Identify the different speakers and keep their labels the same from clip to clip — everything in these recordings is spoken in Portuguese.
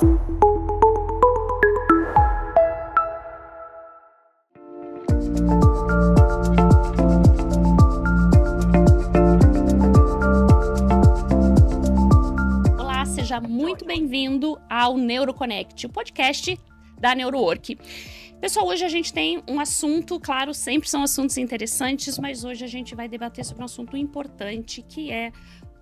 Speaker 1: Olá, seja muito bem-vindo ao NeuroConnect, o podcast da NeuroWork. Pessoal, hoje a gente tem um assunto, claro, sempre são assuntos interessantes, mas hoje a gente vai debater sobre um assunto importante, que é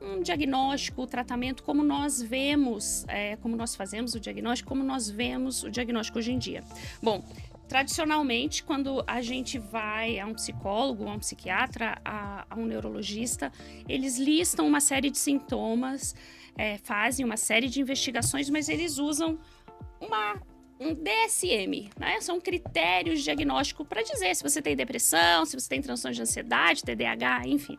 Speaker 1: um diagnóstico, o tratamento, como nós vemos, como nós fazemos o diagnóstico, como nós vemos o diagnóstico hoje em dia. Bom, tradicionalmente, quando a gente vai a um psicólogo, a um psiquiatra, a um neurologista, eles listam uma série de sintomas, fazem uma série de investigações, mas eles usam um DSM, né? São critérios de diagnóstico para dizer se você tem depressão, se você tem transtorno de ansiedade, TDAH, enfim.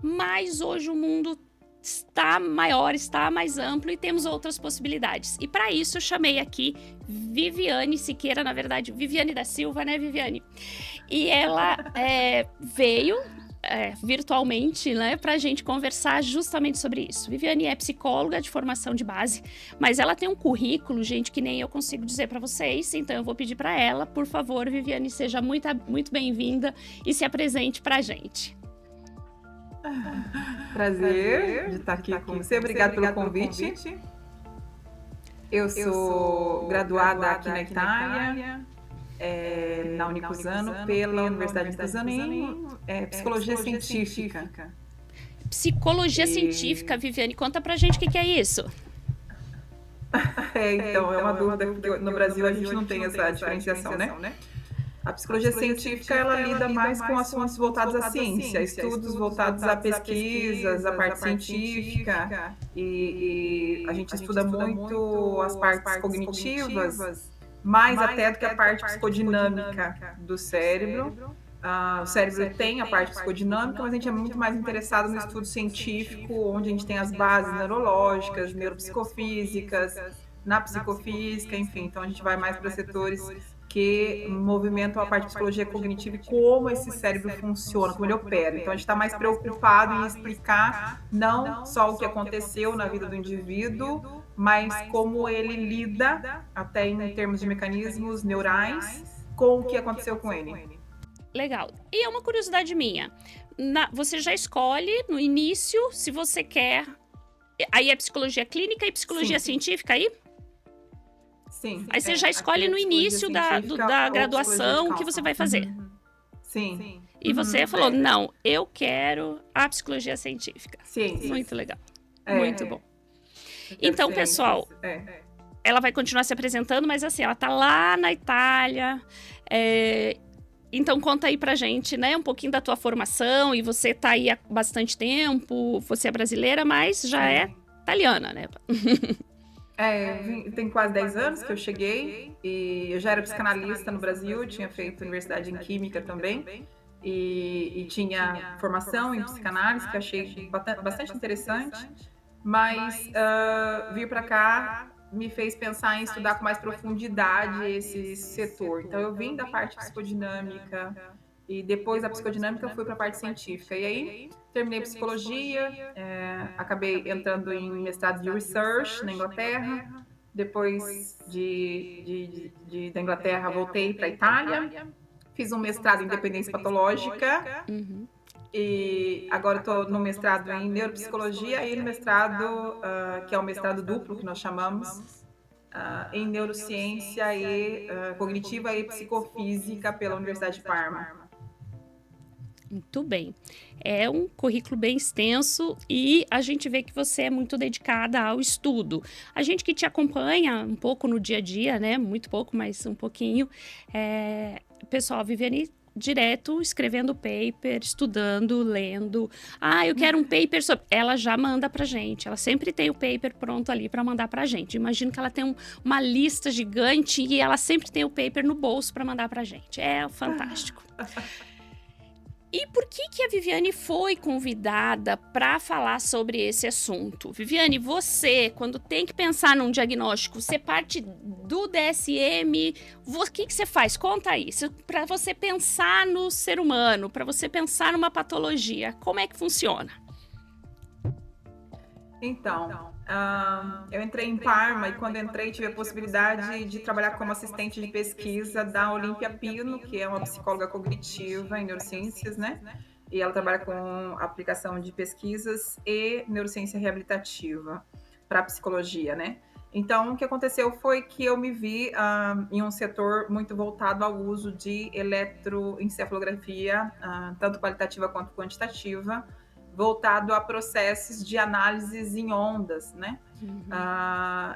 Speaker 1: Mas hoje o mundo está maior, está mais amplo e temos outras possibilidades. E para isso eu chamei aqui Viviane Siqueira, na verdade, Viviane da Silva, né, Viviane? E ela veio virtualmente, né, para a gente conversar justamente sobre isso. Viviane é psicóloga de formação de base, mas ela tem um currículo, gente, que nem eu consigo dizer para vocês, então eu vou pedir para ela, por favor, Viviane, seja muito bem-vinda e se apresente para a gente.
Speaker 2: Prazer de estar aqui com você. Obrigada pelo convite. Eu sou graduada aqui na Itália, na Unicusano, pela Universidade de Unicusano, em Psicologia Científica.
Speaker 1: Psicologia Científica, Viviane, conta pra gente o que é isso.
Speaker 2: Então, é uma dúvida, porque no Brasil a gente não tem essa diferenciação, né? A psicologia científica, ela lida mais com assuntos voltados à ciência, estudos voltados a pesquisas, a parte científica, e a gente estuda muito as partes cognitivas, mais até do que a parte psicodinâmica do cérebro. O cérebro tem a parte psicodinâmica, mas a gente é muito mais interessado no estudo científico, onde a gente tem as bases neurológicas, neuropsicofísicas, na psicofísica, enfim. Então a gente vai mais para setores que movimentam a parte de psicologia cognitiva e como esse cérebro funciona, como ele opera. Então a gente está mais preocupado em explicar não só o que aconteceu na vida do indivíduo, mas como ele lida, até em termos de mecanismos neurais, com o que aconteceu com ele.
Speaker 1: Legal. E é uma curiosidade minha. Você já escolhe no início se você quer. Aí é psicologia clínica e psicologia científica aí?
Speaker 2: Sim.
Speaker 1: Aí você já escolhe no início da graduação o que você vai fazer.
Speaker 2: Sim.
Speaker 1: E você falou, não, eu quero a psicologia científica.
Speaker 2: Sim.
Speaker 1: Muito legal. Muito bom. Então, pessoal, ela vai continuar se apresentando, mas assim, ela tá lá na Itália. Então, conta aí pra gente, né, um pouquinho da tua formação. E você tá aí há bastante tempo, você é brasileira, mas já é italiana, né?
Speaker 2: Tem quase 10 anos que eu cheguei e eu já era psicanalista no Brasil, tinha feito universidade em Química também e tinha formação em psicanálise, que achei bastante interessante, mas vir para cá me fez pensar em estudar com mais profundidade esse setor. Então eu vim da parte psicodinâmica e depois da psicodinâmica fui para a parte científica. E aí terminei psicologia, acabei entrando em mestrado de research na Inglaterra. Depois da Inglaterra voltei para a Itália, fiz um mestrado em dependência patológica. E agora estou no mestrado em neuropsicologia e no mestrado, que é o mestrado duplo que nós chamamos, em neurociência e cognitiva e psicofísica pela Universidade de Parma.
Speaker 1: Muito bem. É um currículo bem extenso e a gente vê que você é muito dedicada ao estudo. A gente que te acompanha um pouco no dia a dia, né? Muito pouco, mas um pouquinho. Pessoal, Viviane direto escrevendo paper, estudando, lendo. Eu quero um paper sobre... Ela já manda pra gente. Ela sempre tem o paper pronto ali para mandar pra gente. Imagino que ela tem uma lista gigante e ela sempre tem o paper no bolso para mandar pra gente. É fantástico. E por que a Viviane foi convidada para falar sobre esse assunto? Viviane, você, quando tem que pensar num diagnóstico, você parte do DSM, o que você faz? Conta aí, para você pensar no ser humano, para você pensar numa patologia, como é que funciona?
Speaker 2: Então, Eu entrei em Parma e quando entrei tive a possibilidade de trabalhar como assistente de pesquisa da Olímpia Pino, que é uma psicóloga cognitiva em neurociências, né? E ela trabalha com aplicação de pesquisas e neurociência reabilitativa para psicologia, né? Então, o que aconteceu foi que eu me vi em um setor muito voltado ao uso de eletroencefalografia, tanto qualitativa quanto quantitativa, voltado a processos de análises em ondas, né?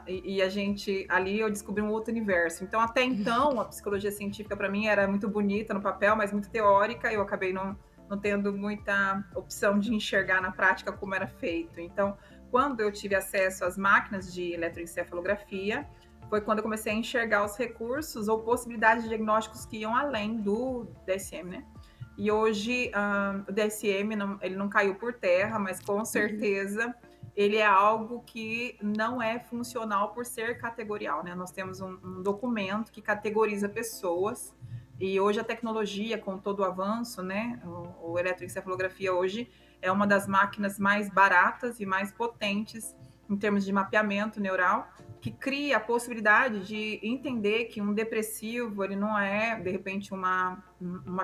Speaker 2: E a gente, ali eu descobri um outro universo. Então, até então, a psicologia científica para mim era muito bonita no papel, mas muito teórica, eu acabei não tendo muita opção de enxergar na prática como era feito. Então, quando eu tive acesso às máquinas de eletroencefalografia, foi quando eu comecei a enxergar os recursos ou possibilidades de diagnósticos que iam além do DSM, né? E hoje o DSM ele não caiu por terra, mas com certeza ele é algo que não é funcional por ser categorial, né? Nós temos um documento que categoriza pessoas e hoje a tecnologia, com todo o avanço, né? O eletroencefalografia hoje é uma das máquinas mais baratas e mais potentes em termos de mapeamento neural, que cria a possibilidade de entender que um depressivo, ele não é, de repente, uma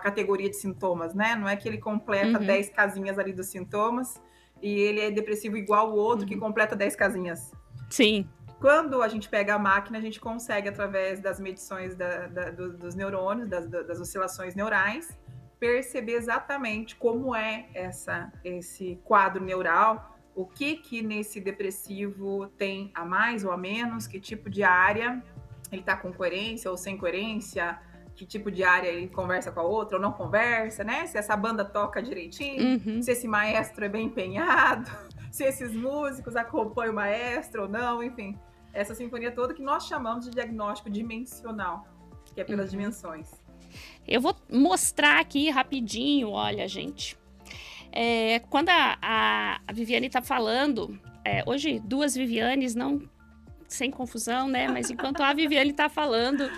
Speaker 2: categoria de sintomas, né? Não é que ele completa 10 casinhas ali dos sintomas e ele é depressivo igual o outro que completa 10 casinhas.
Speaker 1: Sim.
Speaker 2: Quando a gente pega a máquina, a gente consegue, através das medições dos neurônios, das oscilações neurais, perceber exatamente como é esse quadro neural, o que nesse depressivo tem a mais ou a menos, que tipo de área ele está com coerência ou sem coerência, que tipo de área ele conversa com a outra ou não conversa, né? Se essa banda toca direitinho, se esse maestro é bem empenhado, se esses músicos acompanham o maestro ou não, enfim. Essa sinfonia toda que nós chamamos de diagnóstico dimensional, que é pelas dimensões.
Speaker 1: Eu vou mostrar aqui rapidinho, olha, gente. Quando a Viviane está falando, hoje 2 Vivianes, não sem confusão, né? Mas enquanto a Viviane está falando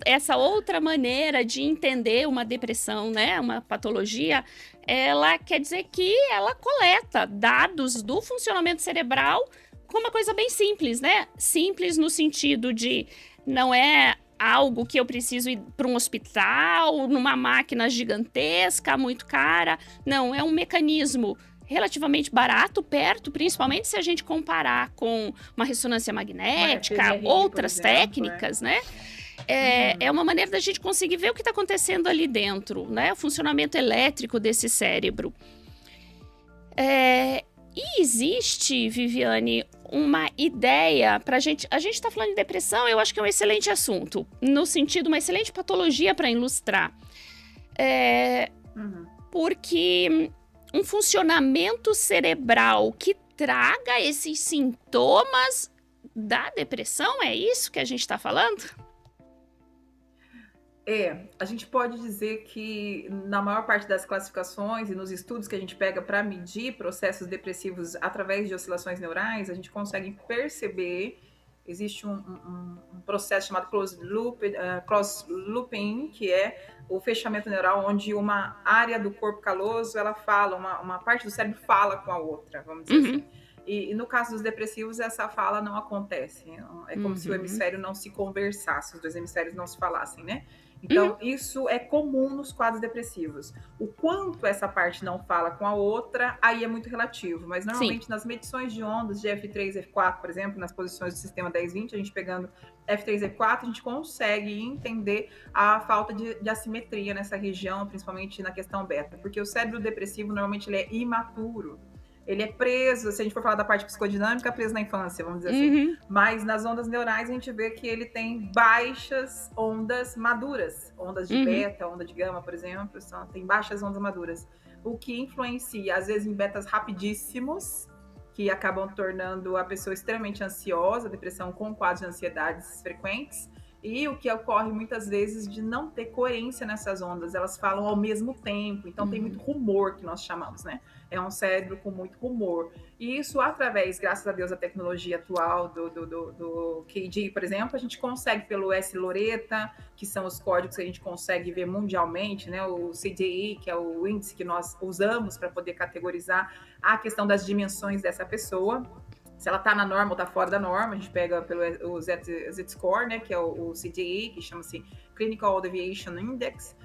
Speaker 1: essa outra maneira de entender uma depressão, né? Uma patologia, ela quer dizer que ela coleta dados do funcionamento cerebral com uma coisa bem simples, né? Simples no sentido de não é algo que eu preciso ir para um hospital, numa máquina gigantesca, muito cara. Não, é um mecanismo relativamente barato, perto, principalmente se a gente comparar com uma ressonância magnética, outras técnicas, né? É uma maneira da gente conseguir ver o que está acontecendo ali dentro, né? O funcionamento elétrico desse cérebro. E existe, Viviane, uma ideia pra gente. A gente tá falando de depressão, eu acho que é um excelente assunto, no sentido, uma excelente patologia para ilustrar. Porque um funcionamento cerebral que traga esses sintomas da depressão, é isso que a gente tá falando?
Speaker 2: A gente pode dizer que na maior parte das classificações e nos estudos que a gente pega para medir processos depressivos através de oscilações neurais, a gente consegue perceber, existe um processo chamado cross-looping, que é o fechamento neural, onde uma área do corpo caloso, ela fala, uma parte do cérebro fala com a outra, vamos dizer assim. E no caso dos depressivos, essa fala não acontece. É como se o hemisfério não se conversasse, os 2 hemisférios não se falassem, né? Então, isso é comum nos quadros depressivos. O quanto essa parte não fala com a outra, aí é muito relativo. Mas, normalmente, nas medições de ondas de F3 e F4, por exemplo, nas posições do sistema 10-20, a gente pegando F3 e F4, a gente consegue entender a falta de assimetria nessa região, principalmente na questão beta. Porque o cérebro depressivo, normalmente, ele é imaturo. Ele é preso, se a gente for falar da parte psicodinâmica, preso na infância, vamos dizer assim. Mas nas ondas neurais a gente vê que ele tem baixas ondas maduras. Ondas de beta, onda de gama, por exemplo, tem baixas ondas maduras. O que influencia, às vezes, em betas rapidíssimos, que acabam tornando a pessoa extremamente ansiosa, depressão com quadros de ansiedades frequentes. E o que ocorre muitas vezes de não ter coerência nessas ondas, elas falam ao mesmo tempo, então tem muito rumor, que nós chamamos, né? É um cérebro com muito rumor. E isso, através, graças a Deus, a tecnologia atual do KD, por exemplo, a gente consegue pelo S-Loretta, que são os códigos que a gente consegue ver mundialmente, né? O CDI, que é o índice que nós usamos para poder categorizar a questão das dimensões dessa pessoa. se ela está na norma ou está fora da norma. A gente pega pelo Z-Score, né, que é o CDE, que chama-se Clinical Deviation Index,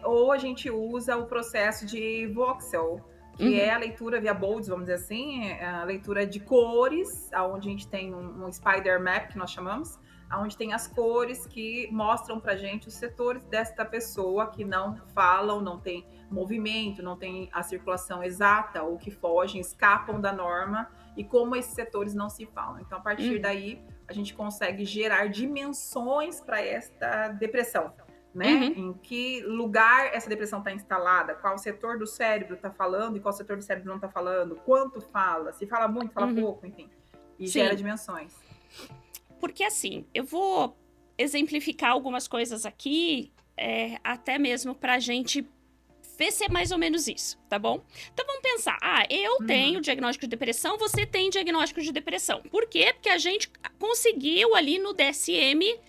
Speaker 2: ou a gente usa o processo de voxel, que é a leitura via bolds, vamos dizer assim, a leitura de cores, onde a gente tem um spider map, que nós chamamos, onde tem as cores que mostram para a gente os setores desta pessoa que não falam, não tem movimento, não tem a circulação exata, ou que fogem, escapam da norma, e como esses setores não se falam. Então, a partir daí, a gente consegue gerar dimensões para esta depressão, né? Em que lugar essa depressão está instalada, qual setor do cérebro está falando e qual setor do cérebro não está falando, quanto fala, se fala muito, fala pouco, enfim. E gera dimensões.
Speaker 1: Porque assim, eu vou exemplificar algumas coisas aqui, até mesmo para a gente ver se é mais ou menos isso, tá bom? Então vamos pensar, eu tenho diagnóstico de depressão, você tem diagnóstico de depressão. Por quê? Porque a gente conseguiu ali no DSM,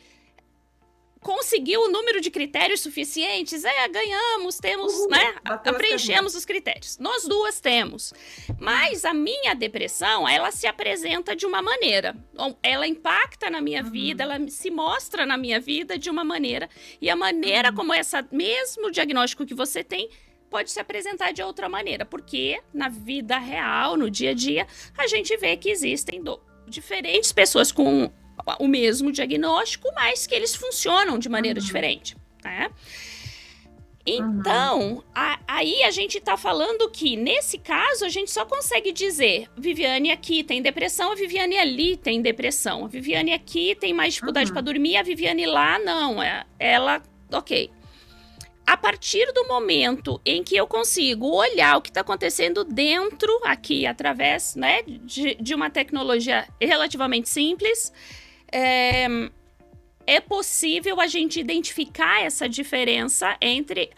Speaker 1: conseguiu o número de critérios suficientes, ganhamos, temos, né? Preenchemos os critérios. Nós duas temos. Mas a minha depressão, ela se apresenta de uma maneira. Ela impacta na minha vida, ela se mostra na minha vida de uma maneira. E a maneira como essa mesmo diagnóstico que você tem pode se apresentar de outra maneira. Porque na vida real, no dia a dia, a gente vê que existem diferentes pessoas com o mesmo diagnóstico, mas que eles funcionam de maneira diferente, né? Então, aí a gente tá falando que, nesse caso, a gente só consegue dizer Viviane aqui tem depressão, a Viviane ali tem depressão. A Viviane aqui tem mais dificuldade para dormir, a Viviane lá não. Ela, ok. A partir do momento em que eu consigo olhar o que está acontecendo dentro, aqui, através, né, de uma tecnologia relativamente simples, é possível a gente identificar essa diferença entre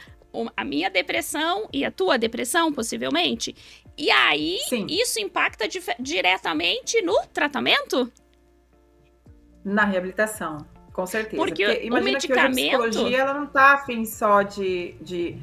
Speaker 1: a minha depressão e a tua depressão, possivelmente. E aí, isso impacta diretamente no tratamento?
Speaker 2: Na reabilitação, com certeza.
Speaker 1: Porque
Speaker 2: imagina
Speaker 1: o medicamento...
Speaker 2: que hoje a psicologia ela não está afim só de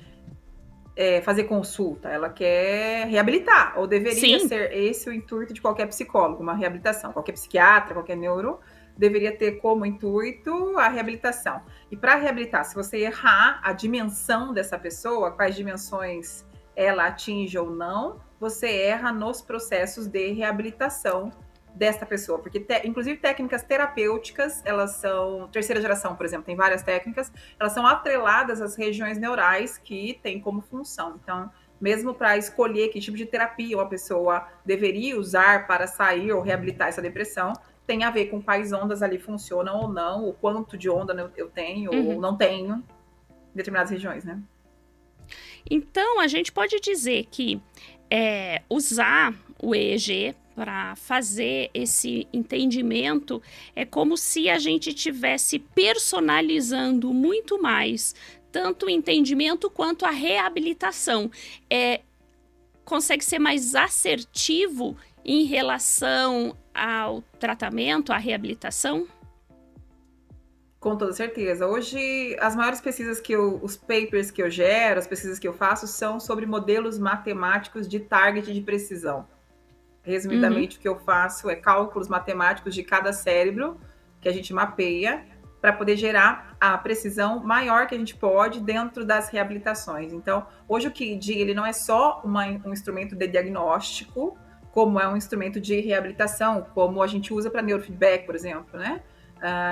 Speaker 2: fazer consulta, ela quer reabilitar, ou deveria ser esse o intuito de qualquer psicólogo, uma reabilitação. Qualquer psiquiatra, qualquer neuro deveria ter como intuito a reabilitação. E para reabilitar, se você errar a dimensão dessa pessoa, quais dimensões ela atinge ou não, você erra nos processos de reabilitação desta pessoa. Porque, inclusive, técnicas terapêuticas, elas são... Terceira geração, por exemplo, tem várias técnicas, elas são atreladas às regiões neurais que têm como função. Então, mesmo para escolher que tipo de terapia uma pessoa deveria usar para sair ou reabilitar essa depressão, tem a ver com quais ondas ali funcionam ou não, o quanto de onda eu tenho ou não tenho em determinadas regiões, né?
Speaker 1: Então, a gente pode dizer que usar o EEG para fazer esse entendimento é como se a gente estivesse personalizando muito mais tanto o entendimento quanto a reabilitação. Consegue ser mais assertivo em relação ao tratamento, à reabilitação?
Speaker 2: Com toda certeza. Hoje, as maiores pesquisas os papers que eu gero, as pesquisas que eu faço, são sobre modelos matemáticos de target de precisão. Resumidamente, o que eu faço é cálculos matemáticos de cada cérebro, que a gente mapeia, para poder gerar a precisão maior que a gente pode dentro das reabilitações. Então, hoje o KID, ele não é só um instrumento de diagnóstico, como é um instrumento de reabilitação, como a gente usa para neurofeedback, por exemplo, né?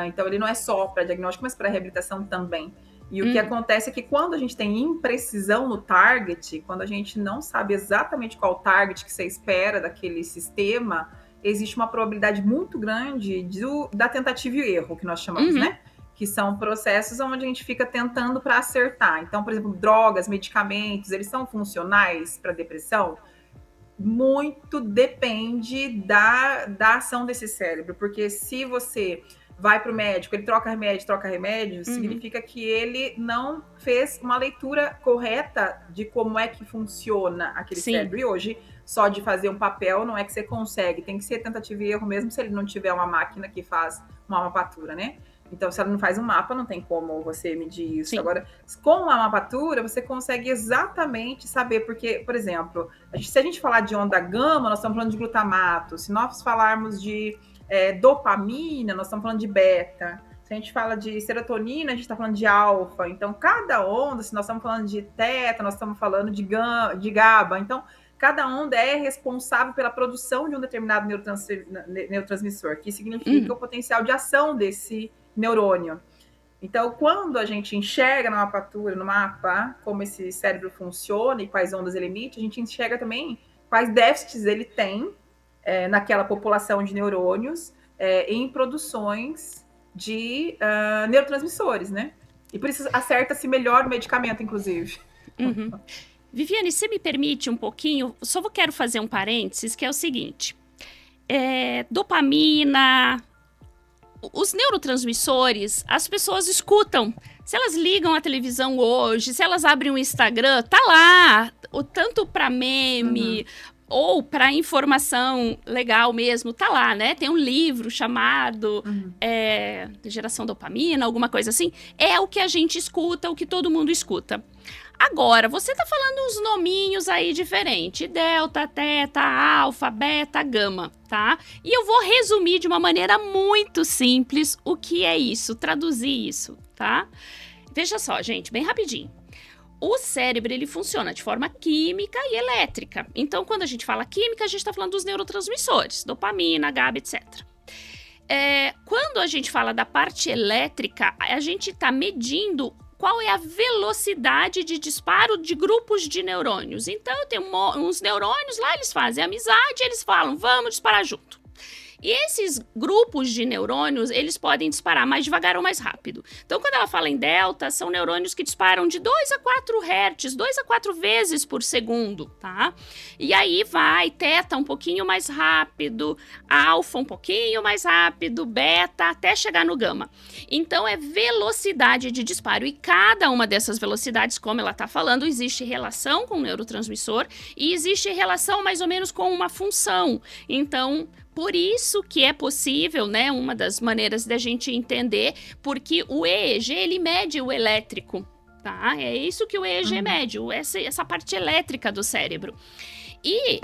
Speaker 2: Então, ele não é só para diagnóstico, mas para reabilitação também. E o que acontece é que quando a gente tem imprecisão no target, quando a gente não sabe exatamente qual target que você espera daquele sistema, existe uma probabilidade muito grande da tentativa e erro, que nós chamamos, né? Que são processos onde a gente fica tentando para acertar. Então, por exemplo, drogas, medicamentos, eles são funcionais para depressão? Muito depende da ação desse cérebro, porque se você vai para o médico, ele troca remédio, significa que ele não fez uma leitura correta de como é que funciona aquele cérebro. E hoje, só de fazer um papel não é que você consegue, tem que ser tentativa e erro mesmo se ele não tiver uma máquina que faz uma mapatura, né? Então, se ela não faz um mapa, não tem como você medir isso.
Speaker 1: Sim.
Speaker 2: Agora, com a mapatura, você consegue exatamente saber, porque, por exemplo, se a gente falar de onda gama, nós estamos falando de glutamato. Se nós falarmos de dopamina, nós estamos falando de beta. Se a gente fala de serotonina, a gente está falando de alfa. Então, cada onda, se nós estamos falando de teta, nós estamos falando de GABA. Então, cada onda é responsável pela produção de um determinado neurotransmissor, que significa o potencial de ação desse neurônio. Então, quando a gente enxerga na mapatura, no mapa, como esse cérebro funciona e quais ondas ele emite, a gente enxerga também quais déficits ele tem naquela população de neurônios em produções de neurotransmissores, né? E por isso acerta-se melhor o medicamento, inclusive.
Speaker 1: Uhum. Viviane, se me permite um pouquinho, só quero fazer um parênteses, que é o seguinte. Dopamina, os neurotransmissores, as pessoas escutam. Se elas ligam a televisão hoje, se elas abrem o Instagram, tá lá, tanto para meme ou para informação legal mesmo, tá lá, né? Tem um livro chamado Geração Dopamina, alguma coisa assim. É o que a gente escuta, o que todo mundo escuta. Agora, você tá falando uns nominhos aí diferentes. Delta, teta, alfa, beta, gama, tá? E eu vou resumir de uma maneira muito simples o que é isso, traduzir isso, tá? Veja só, gente, bem rapidinho. O cérebro, ele funciona de forma química e elétrica. Então, quando a gente fala química, a gente tá falando dos neurotransmissores, dopamina, GABA, etc. Quando a gente fala da parte elétrica, a gente tá medindo qual é a velocidade de disparo de grupos de neurônios. Então, eu tenho uns neurônios lá, eles fazem amizade, eles falam, vamos disparar junto. E esses grupos de neurônios, eles podem disparar mais devagar ou mais rápido. Então, quando ela fala em delta, são neurônios que disparam de 2 a 4 Hz, 2 a 4 vezes por segundo, tá? E aí vai teta um pouquinho mais rápido, alfa um pouquinho mais rápido, beta, até chegar no gama. Então, é velocidade de disparo. E cada uma dessas velocidades, como ela tá falando, existe relação com o neurotransmissor e existe relação mais ou menos com uma função. Então, por isso que é possível, né, uma das maneiras da gente entender, porque o EEG, ele mede o elétrico, tá? É isso que o EEG mede, essa parte elétrica do cérebro. E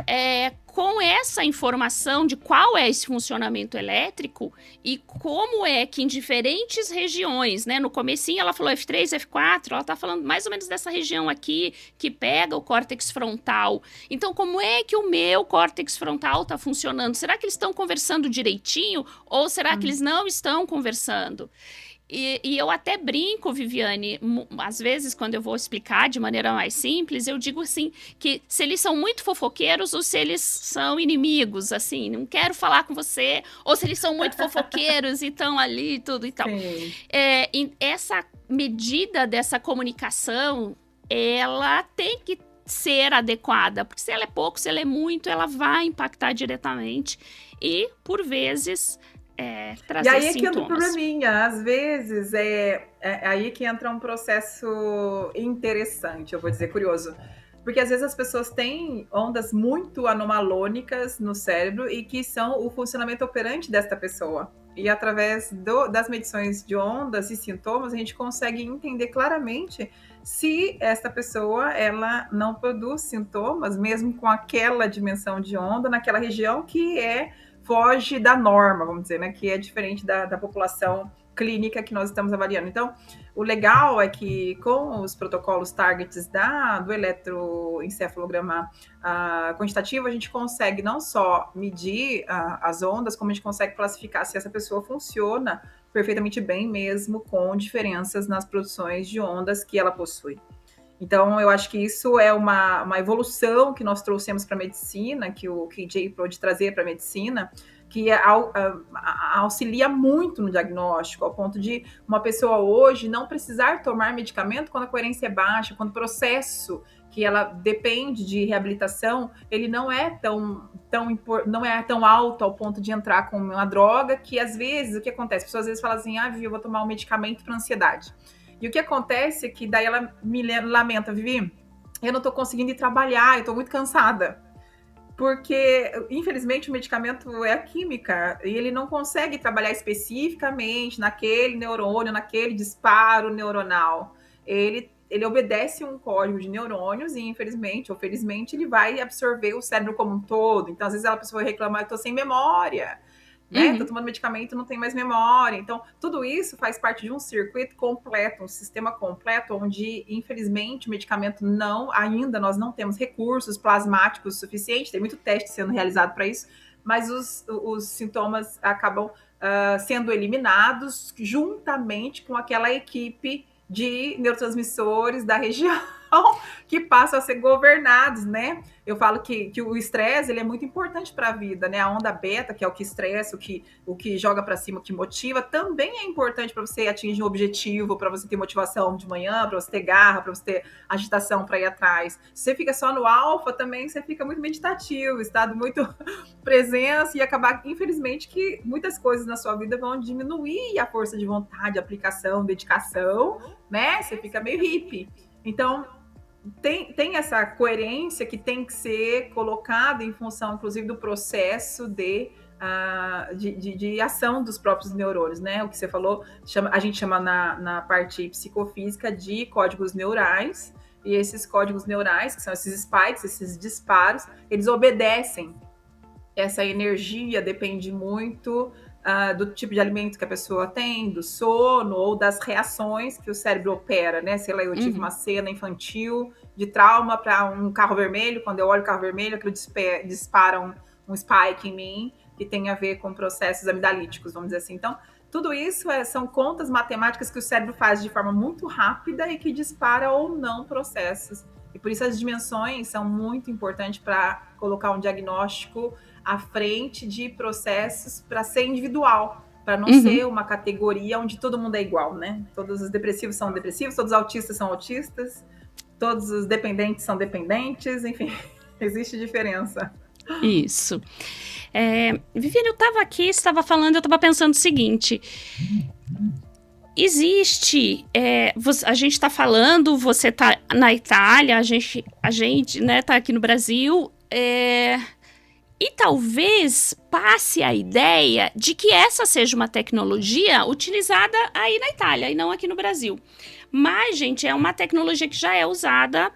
Speaker 1: com essa informação de qual é esse funcionamento elétrico e como é que em diferentes regiões, né? No comecinho ela falou F3, F4, ela tá falando mais ou menos dessa região aqui que pega o córtex frontal. Então, como é que o meu córtex frontal tá funcionando? Será que eles estão conversando direitinho ou será que eles não estão conversando? E eu até brinco, Viviane, às vezes quando eu vou explicar de maneira mais simples, eu digo assim, que se eles são muito fofoqueiros ou se eles são inimigos, assim, não quero falar com você, ou se eles são muito fofoqueiros e estão ali e tudo e tal. Essa medida dessa comunicação, ela tem que ser adequada, porque se ela é pouco, se ela é muito, ela vai impactar diretamente e, por vezes... trazer
Speaker 2: e aí
Speaker 1: sintomas.
Speaker 2: Que entra o probleminha, às vezes é aí que entra um processo interessante, eu vou dizer, curioso, porque às vezes as pessoas têm ondas muito anomalônicas no cérebro e que são o funcionamento operante desta pessoa, e através das medições de ondas e sintomas, a gente consegue entender claramente se esta pessoa ela não produz sintomas, mesmo com aquela dimensão de onda, naquela região que foge da norma, vamos dizer, né? Que é diferente da população clínica que nós estamos avaliando. Então, o legal é que com os protocolos targets do eletroencefalograma quantitativo, a gente consegue não só medir as ondas, como a gente consegue classificar se essa pessoa funciona perfeitamente bem mesmo com diferenças nas produções de ondas que ela possui. Então, eu acho que isso é uma evolução que nós trouxemos para a medicina, que o KJ pôde trazer para a medicina, que auxilia muito no diagnóstico, ao ponto de uma pessoa hoje não precisar tomar medicamento quando a coerência é baixa, quando o processo que ela depende de reabilitação, ele não é tão alto ao ponto de entrar com uma droga, que às vezes, o que acontece? As pessoas às vezes falam assim, Vivi, eu vou tomar um medicamento para ansiedade. E o que acontece é que daí ela me lamenta, Vivi, eu não tô conseguindo ir trabalhar, eu tô muito cansada. porque, infelizmente, o medicamento é a química e ele não consegue trabalhar especificamente naquele neurônio, naquele disparo neuronal. Ele obedece um código de neurônios e, infelizmente ou felizmente, ele vai absorver o cérebro como um todo. Então, às vezes, a pessoa reclama, eu estou sem memória, né? Tô tomando medicamento, não tem mais memória. Então, tudo isso faz parte de um circuito completo, um sistema completo, onde, infelizmente, o medicamento ainda nós não temos recursos plasmáticos suficientes, tem muito teste sendo realizado para isso, mas os sintomas acabam sendo eliminados juntamente com aquela equipe de neurotransmissores da região que passam a ser governados, né? Eu falo que o estresse ele é muito importante para a vida, né? A onda beta, que é o que estressa, o que joga para cima, o que motiva, também é importante para você atingir um objetivo, para você ter motivação de manhã, para você ter garra, para você ter agitação para ir atrás. Se você fica só no alfa, também você fica muito meditativo, estado muito presença e acabar, infelizmente, que muitas coisas na sua vida vão diminuir a força de vontade, aplicação, dedicação, né? Você fica meio hippie. Então, tem essa coerência que tem que ser colocada em função, inclusive, do processo de ação dos próprios neurônios, né? O que você falou, a gente chama na parte psicofísica de códigos neurais, e esses códigos neurais, que são esses spikes, esses disparos, eles obedecem. Essa energia depende muito do tipo de alimento que a pessoa tem, do sono ou das reações que o cérebro opera, né? Sei lá, eu tive uma cena infantil de trauma para um carro vermelho, quando eu olho o carro vermelho, aquilo dispara um spike em mim, que tem a ver com processos amidalíticos, vamos dizer assim. Então, tudo isso são contas matemáticas que o cérebro faz de forma muito rápida e que dispara ou não processos. E por isso as dimensões são muito importantes para colocar um diagnóstico à frente de processos para ser individual, para não ser uma categoria onde todo mundo é igual, né? Todos os depressivos são depressivos, todos os autistas são autistas, todos os dependentes são dependentes, enfim, existe diferença.
Speaker 1: Isso. Viviane, eu estava aqui, estava falando, eu estava pensando o seguinte... Existe, a gente está falando, você está na Itália, a gente né, tá aqui no Brasil, e talvez passe a ideia de que essa seja uma tecnologia utilizada aí na Itália e não aqui no Brasil. Mas, gente, é uma tecnologia que já é usada...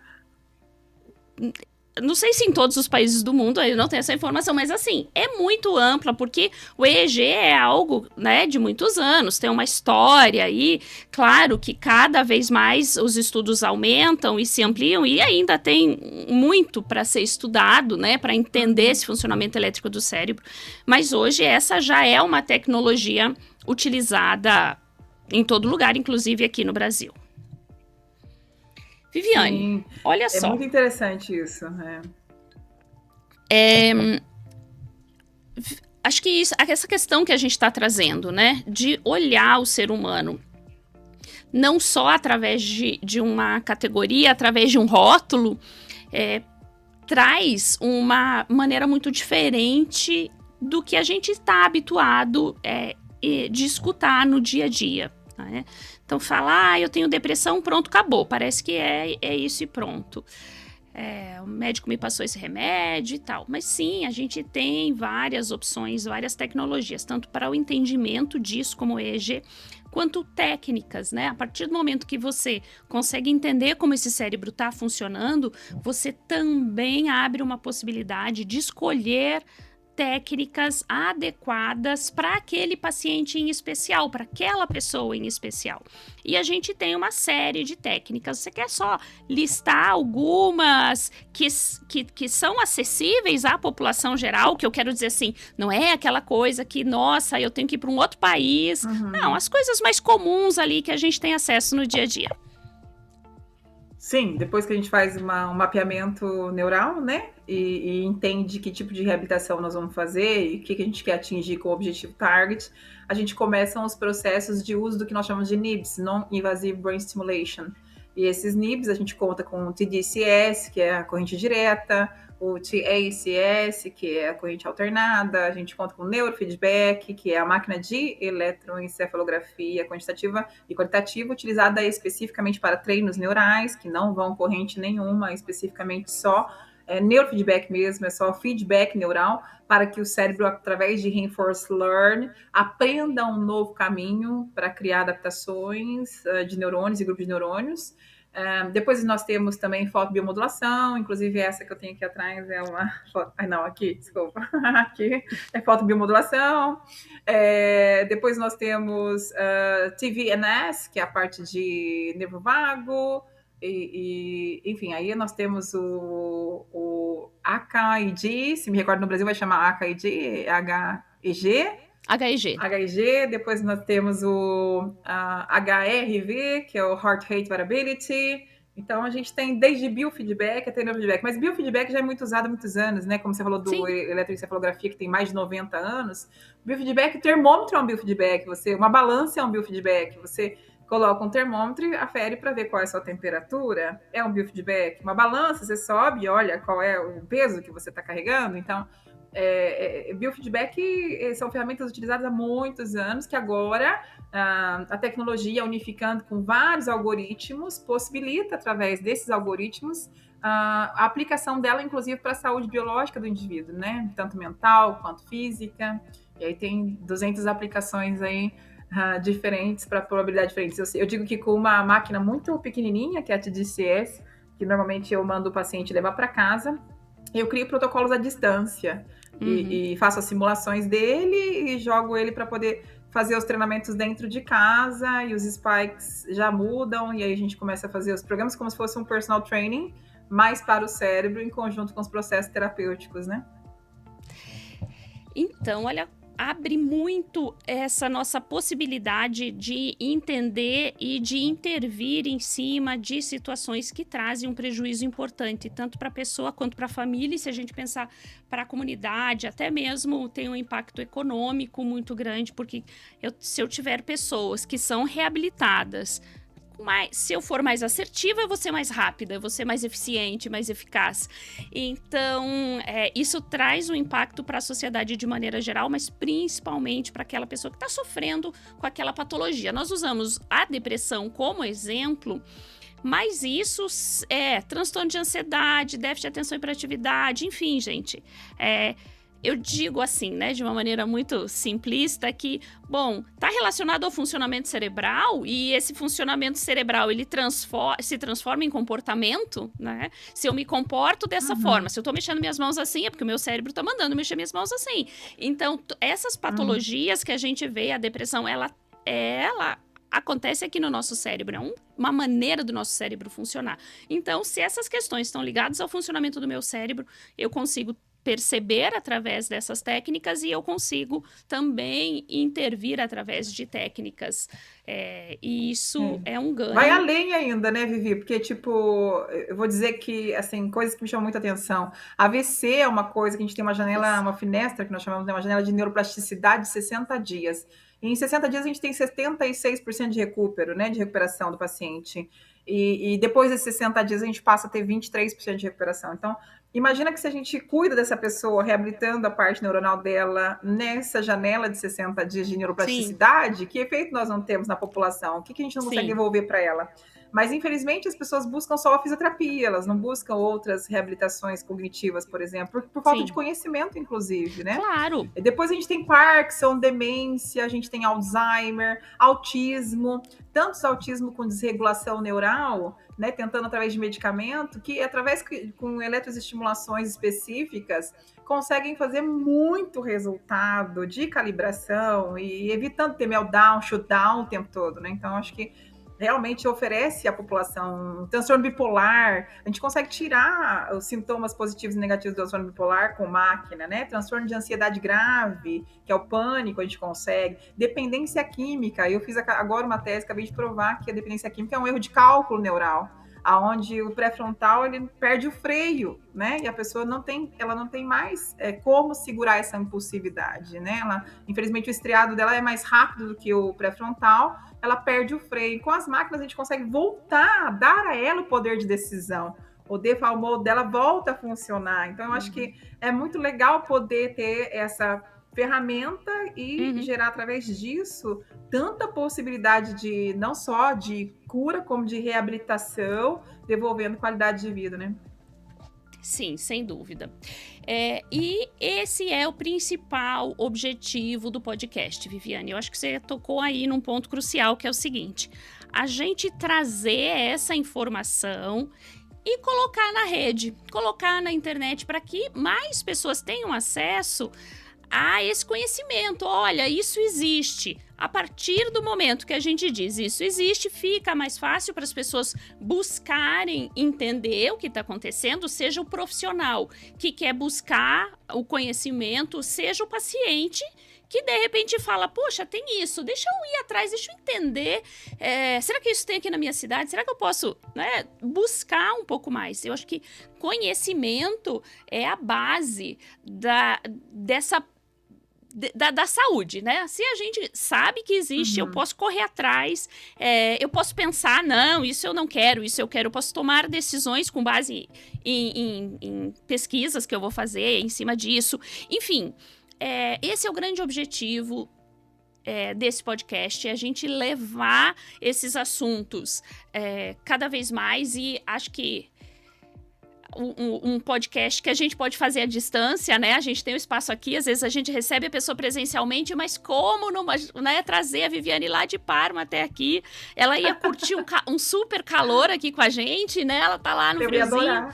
Speaker 1: Não sei se em todos os países do mundo, eu não tenho essa informação, mas assim, é muito ampla, porque o EEG é algo, né, de muitos anos, tem uma história e, claro, que cada vez mais os estudos aumentam e se ampliam e ainda tem muito para ser estudado, né, para entender esse funcionamento elétrico do cérebro, mas hoje essa já é uma tecnologia utilizada em todo lugar, inclusive aqui no Brasil. Viviane, sim, olha só.
Speaker 2: É muito interessante isso, né?
Speaker 1: Acho que essa questão que a gente está trazendo, né? De olhar o ser humano, não só através de uma categoria, através de um rótulo, traz uma maneira muito diferente do que a gente está habituado de escutar no dia a dia, né? Então, falar, eu tenho depressão, pronto, acabou. Parece que é isso e pronto. O médico me passou esse remédio e tal. Mas sim, a gente tem várias opções, várias tecnologias, tanto para o entendimento disso, como o EEG, quanto técnicas, né? A partir do momento que você consegue entender como esse cérebro está funcionando, você também abre uma possibilidade de escolher técnicas adequadas para aquele paciente em especial, para aquela pessoa em especial. E a gente tem uma série de técnicas. Você quer só listar algumas que são acessíveis à população geral, que eu quero dizer assim, não é aquela coisa que, nossa, eu tenho que ir para um outro país. Não, as coisas mais comuns ali que a gente tem acesso no dia a dia.
Speaker 2: Sim, depois que a gente faz um mapeamento neural, né? E entende que tipo de reabilitação nós vamos fazer e o que a gente quer atingir com o objetivo target, a gente começa os processos de uso do que nós chamamos de NIBS, Non-Invasive Brain Stimulation. E esses NIBS a gente conta com o TDCS, que é a corrente direta, o TACS, que é a corrente alternada, a gente conta com o neurofeedback, que é a máquina de eletroencefalografia quantitativa e qualitativa, utilizada especificamente para treinos neurais, que não vão corrente nenhuma, especificamente só neurofeedback mesmo, é só feedback neural, para que o cérebro, através de Reinforced Learn, aprenda um novo caminho para criar adaptações de neurônios e grupos de neurônios. Depois nós temos também fotobiomodulação, inclusive essa que eu tenho aqui atrás é uma... não, aqui, desculpa. Aqui é fotobiomodulação. Depois nós temos TVNS, que é a parte de nervo vago, enfim, aí nós temos o AKIG, se me recordo no Brasil vai chamar AKIG,
Speaker 1: HEG.
Speaker 2: HEG, depois nós temos o HRV, que é o Heart Rate Variability. Então a gente tem desde biofeedback até neurofeedback, mas biofeedback já é muito usado há muitos anos, né? Como você falou do eletroencefalografia, que tem mais de 90 anos. Biofeedback, termômetro é um biofeedback, uma balança é um biofeedback, você coloca um termômetro e afere para ver qual é a sua temperatura, é um biofeedback. Uma balança, você sobe e olha qual é o peso que você está carregando. Então, biofeedback são ferramentas utilizadas há muitos anos, que agora a tecnologia, unificando com vários algoritmos, possibilita, através desses algoritmos, a aplicação dela, inclusive, para a saúde biológica do indivíduo, né? Tanto mental quanto física. E aí tem 200 aplicações aí diferentes para probabilidades diferentes. Eu digo que com uma máquina muito pequenininha, que é a TDCS, que normalmente eu mando o paciente levar para casa, eu crio protocolos à distância e faço as simulações dele e jogo ele para poder fazer os treinamentos dentro de casa, e os spikes já mudam, e aí a gente começa a fazer os programas como se fosse um personal training, mais para o cérebro, em conjunto com os processos terapêuticos, né?
Speaker 1: Então, olha, abre muito essa nossa possibilidade de entender e de intervir em cima de situações que trazem um prejuízo importante, tanto para a pessoa quanto para a família. E se a gente pensar para a comunidade, até mesmo tem um impacto econômico muito grande, porque se eu tiver pessoas que são reabilitadas, se eu for mais assertiva, eu vou ser mais rápida, eu vou ser mais eficiente, mais eficaz. Então, isso traz um impacto para a sociedade de maneira geral, mas principalmente para aquela pessoa que está sofrendo com aquela patologia. Nós usamos a depressão como exemplo, mas isso é transtorno de ansiedade, déficit de atenção e hiperatividade, enfim, gente. Eu digo assim, né, de uma maneira muito simplista, que, bom, está relacionado ao funcionamento cerebral, e esse funcionamento cerebral, ele se transforma em comportamento, né? Se eu me comporto dessa forma, se eu estou mexendo minhas mãos assim, é porque o meu cérebro está mandando mexer minhas mãos assim. Então, essas patologias que a gente vê, a depressão, ela acontece aqui no nosso cérebro, é uma maneira do nosso cérebro funcionar. Então, se essas questões estão ligadas ao funcionamento do meu cérebro, eu consigo perceber através dessas técnicas, e eu consigo também intervir através de técnicas. E isso é um ganho.
Speaker 2: Vai além ainda, né, Vivi? Porque, tipo, eu vou dizer que, assim, coisas que me chamam muita atenção. AVC é uma coisa que a gente tem uma janela, uma finestra, que nós chamamos de uma janela de neuroplasticidade de 60 dias. E em 60 dias a gente tem 76% de recupero, né, de recuperação do paciente. E depois desses 60 dias a gente passa a ter 23% de recuperação. Então, imagina que se a gente cuida dessa pessoa, reabilitando a parte neuronal dela nessa janela de 60 dias de neuroplasticidade, que efeito nós não temos na população? O que a gente não consegue devolver para ela? Mas, infelizmente, as pessoas buscam só a fisioterapia, elas não buscam outras reabilitações cognitivas, por exemplo, por falta de conhecimento, inclusive, né?
Speaker 1: Claro.
Speaker 2: Depois a gente tem Parkinson, demência, a gente tem Alzheimer, autismo, tantos autismo com desregulação neural, né, tentando através de medicamento, que com eletroestimulações específicas, conseguem fazer muito resultado de calibração e evitando ter meltdown, shutdown o tempo todo, né? Então, acho que realmente oferece à população um transtorno bipolar. A gente consegue tirar os sintomas positivos e negativos do transtorno bipolar com máquina, né? Transtorno de ansiedade grave, que é o pânico, a gente consegue. Dependência química. Eu fiz agora uma tese, acabei de provar que a dependência química é um erro de cálculo neural, aonde o pré-frontal ele perde o freio, né? E a pessoa não tem mais como segurar essa impulsividade, né? Infelizmente, o estriado dela é mais rápido do que o pré-frontal, ela perde o freio. Com as máquinas, a gente consegue voltar, dar a ela o poder de decisão. O default dela volta a funcionar. Então, eu acho que é muito legal poder ter essa ferramenta e gerar através disso tanta possibilidade de não só de cura, como de reabilitação, devolvendo qualidade de vida, né?
Speaker 1: Sim, sem dúvida. E esse é o principal objetivo do podcast, Viviane. Eu acho que você tocou aí num ponto crucial, que é o seguinte: a gente trazer essa informação e colocar na rede, colocar na internet para que mais pessoas tenham acesso a esse conhecimento. Olha, isso existe. A partir do momento que a gente diz isso existe, fica mais fácil para as pessoas buscarem entender o que está acontecendo, seja o profissional que quer buscar o conhecimento, seja o paciente que de repente fala, poxa, tem isso, deixa eu ir atrás, deixa eu entender, será que isso tem aqui na minha cidade? Será que eu posso, né, buscar um pouco mais? Eu acho que conhecimento é a base da saúde, né? Se a gente sabe que existe, eu posso correr atrás, eu posso pensar, não, isso eu não quero, isso eu quero, eu posso tomar decisões com base em pesquisas que eu vou fazer em cima disso. Enfim, esse é o grande objetivo desse podcast, é a gente levar esses assuntos cada vez mais, e acho que um podcast que a gente pode fazer à distância, né? A gente tem o espaço aqui, às vezes a gente recebe a pessoa presencialmente, mas como trazer a Viviane lá de Parma até aqui? Ela ia curtir um super calor aqui com a gente, né? Ela tá lá no friozinho.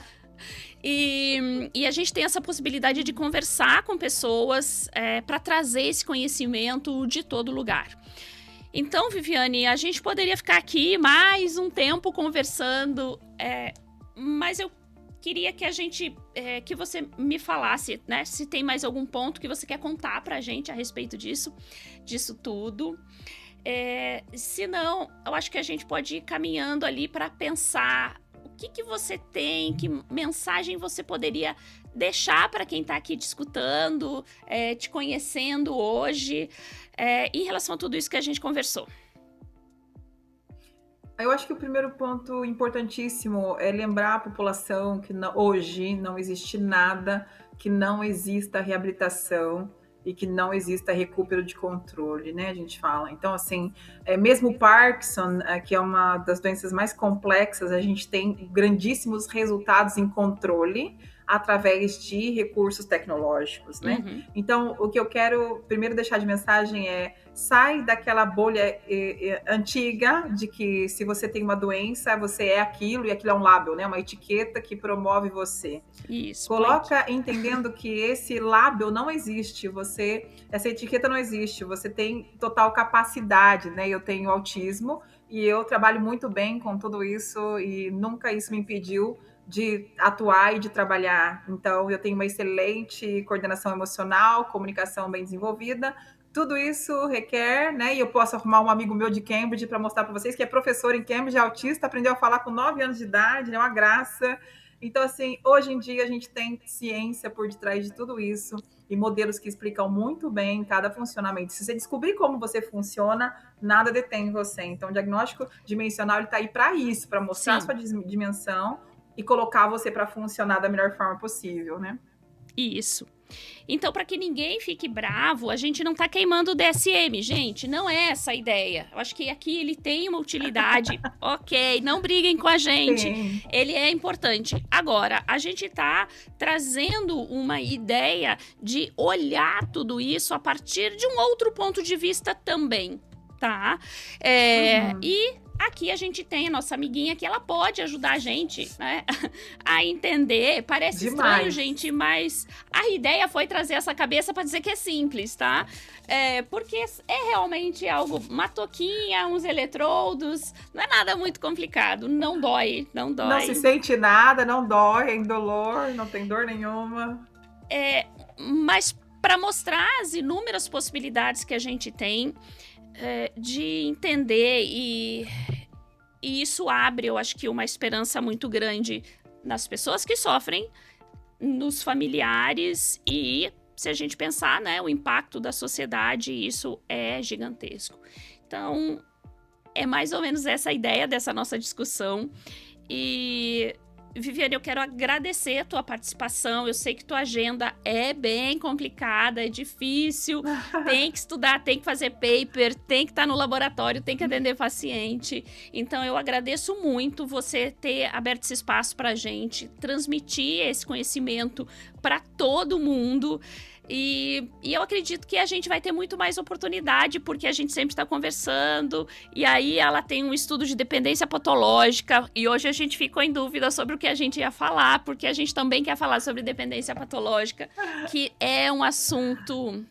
Speaker 1: E a gente tem essa possibilidade de conversar com pessoas para trazer esse conhecimento de todo lugar. Então, Viviane, a gente poderia ficar aqui mais um tempo conversando, mas eu queria que que você me falasse, né, se tem mais algum ponto que você quer contar pra gente a respeito disso tudo. Se não, eu acho que a gente pode ir caminhando ali para pensar o que você tem, que mensagem você poderia deixar para quem está aqui te escutando, te conhecendo hoje, em relação a tudo isso que a gente conversou.
Speaker 2: Eu acho que o primeiro ponto importantíssimo é lembrar a população que hoje não existe nada que não exista reabilitação e que não exista recupero de controle, né? A gente fala. Então, assim, mesmo o Parkinson, que é uma das doenças mais complexas, a gente tem grandíssimos resultados em controle através de recursos tecnológicos, né?
Speaker 1: Uhum.
Speaker 2: Então, o que eu quero primeiro deixar de mensagem sai daquela bolha antiga de que se você tem uma doença, você é aquilo, e aquilo é um label, né? Uma etiqueta que promove você.
Speaker 1: Isso.
Speaker 2: Coloca entendendo que esse label não existe, essa etiqueta não existe, você tem total capacidade, né? Eu tenho autismo e eu trabalho muito bem com tudo isso e nunca isso me impediu de atuar e de trabalhar. Então, eu tenho uma excelente coordenação emocional, comunicação bem desenvolvida. Tudo isso requer, né? E eu posso arrumar um amigo meu de Cambridge para mostrar para vocês que é professor em Cambridge, é autista, aprendeu a falar com 9 anos de idade, é uma graça. Então, assim, hoje em dia a gente tem ciência por detrás de tudo isso e modelos que explicam muito bem cada funcionamento. Se você descobrir como você funciona, nada detém você. Então, o diagnóstico dimensional está aí para isso, para mostrar
Speaker 1: Sim.
Speaker 2: a sua dimensão e colocar você para funcionar da melhor forma possível, né?
Speaker 1: Isso. Então, para que ninguém fique bravo, a gente não tá queimando o DSM, gente. Não é essa a ideia. Eu acho que aqui ele tem uma utilidade. Ok, não briguem com a gente.
Speaker 2: Sim.
Speaker 1: Ele é importante. Agora, a gente tá trazendo uma ideia de olhar tudo isso a partir de um outro ponto de vista também, tá? E aqui a gente tem a nossa amiguinha que ela pode ajudar a gente, né, a entender. Parece estranho, gente, mas a ideia foi trazer essa cabeça para dizer que é simples, tá? Porque é realmente algo, uma toquinha, uns eletrodos, não é nada muito complicado, não dói. Não
Speaker 2: se sente nada, não dói, é indolor, não tem dor nenhuma.
Speaker 1: Mas para mostrar as inúmeras possibilidades que a gente tem de entender e isso abre, eu acho que uma esperança muito grande nas pessoas que sofrem, nos familiares e, se a gente pensar, né, o impacto da sociedade, isso é gigantesco. Então, é mais ou menos essa a ideia dessa nossa discussão e Viviane, eu quero agradecer a tua participação. Eu sei que tua agenda é bem complicada, é difícil, tem que estudar, tem que fazer paper, tem que estar no laboratório, tem que atender paciente. Então, eu agradeço muito você ter aberto esse espaço para a gente, transmitir esse conhecimento para todo mundo. E eu acredito que a gente vai ter muito mais oportunidade, porque a gente sempre está conversando, e aí ela tem um estudo de dependência patológica, e hoje a gente ficou em dúvida sobre o que a gente ia falar, porque a gente também quer falar sobre dependência patológica, que é um assunto...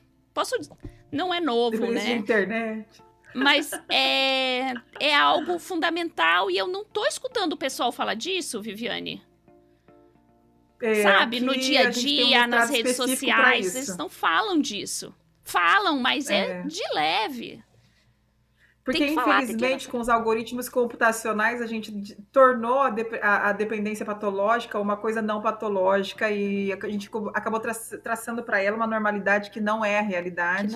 Speaker 1: Não é novo, né?
Speaker 2: De internet.
Speaker 1: Mas é algo fundamental, e eu não tô escutando o pessoal falar disso, Viviane. Sabe, no dia a dia, nas redes sociais, eles não falam disso. Falam, mas é de leve.
Speaker 2: Porque, infelizmente, com os algoritmos computacionais, a gente tornou a dependência patológica uma coisa não patológica e a gente acabou traçando para ela uma normalidade que não é a realidade,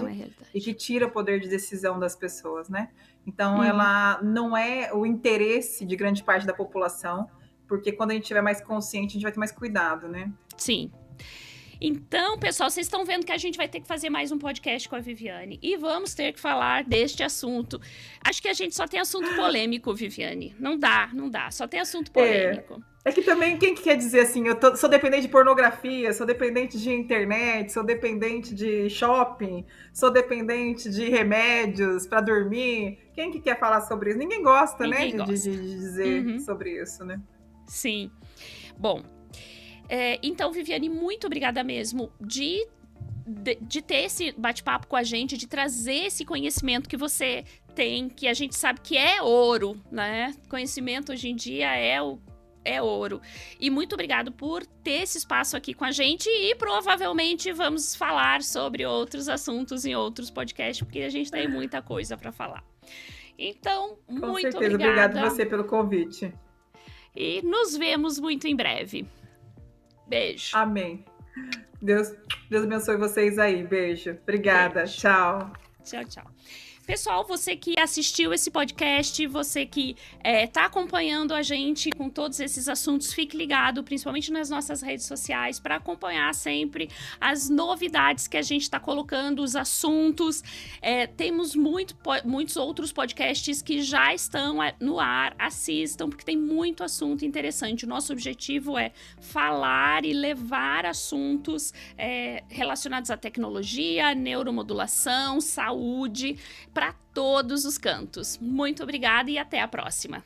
Speaker 2: e que tira o poder de decisão das pessoas, né? Então, ela não é o interesse de grande parte da população, porque quando a gente estiver mais consciente, a gente vai ter mais cuidado, né?
Speaker 1: Sim. Então, pessoal, vocês estão vendo que a gente vai ter que fazer mais um podcast com a Viviane. E vamos ter que falar deste assunto. Acho que a gente só tem assunto polêmico, Viviane. Não dá. Só tem assunto polêmico.
Speaker 2: É que também, quem que quer dizer assim, sou dependente de pornografia, sou dependente de internet, sou dependente de shopping, sou dependente de remédios para dormir. Quem que quer falar sobre isso? Ninguém gosta, né? De dizer sobre isso, né?
Speaker 1: Sim. Bom, então, Viviane, muito obrigada mesmo de ter esse bate-papo com a gente, de trazer esse conhecimento que você tem, que a gente sabe que é ouro, né? Conhecimento hoje em dia é ouro. E muito obrigado por ter esse espaço aqui com a gente, e provavelmente vamos falar sobre outros assuntos em outros podcasts, porque a gente tem muita coisa para falar. Então, muito obrigada.
Speaker 2: Obrigada a você pelo convite.
Speaker 1: E nos vemos muito em breve. Beijo.
Speaker 2: Amém. Deus abençoe vocês aí. Beijo. Obrigada. Beijo. Tchau.
Speaker 1: Tchau. Pessoal, você que assistiu esse podcast, você que tá acompanhando a gente com todos esses assuntos, fique ligado, principalmente nas nossas redes sociais, para acompanhar sempre as novidades que a gente está colocando, os assuntos. Temos muitos outros podcasts que já estão no ar, assistam, porque tem muito assunto interessante. O nosso objetivo é falar e levar assuntos relacionados à tecnologia, neuromodulação, saúde, para todos os cantos. Muito obrigada e até a próxima.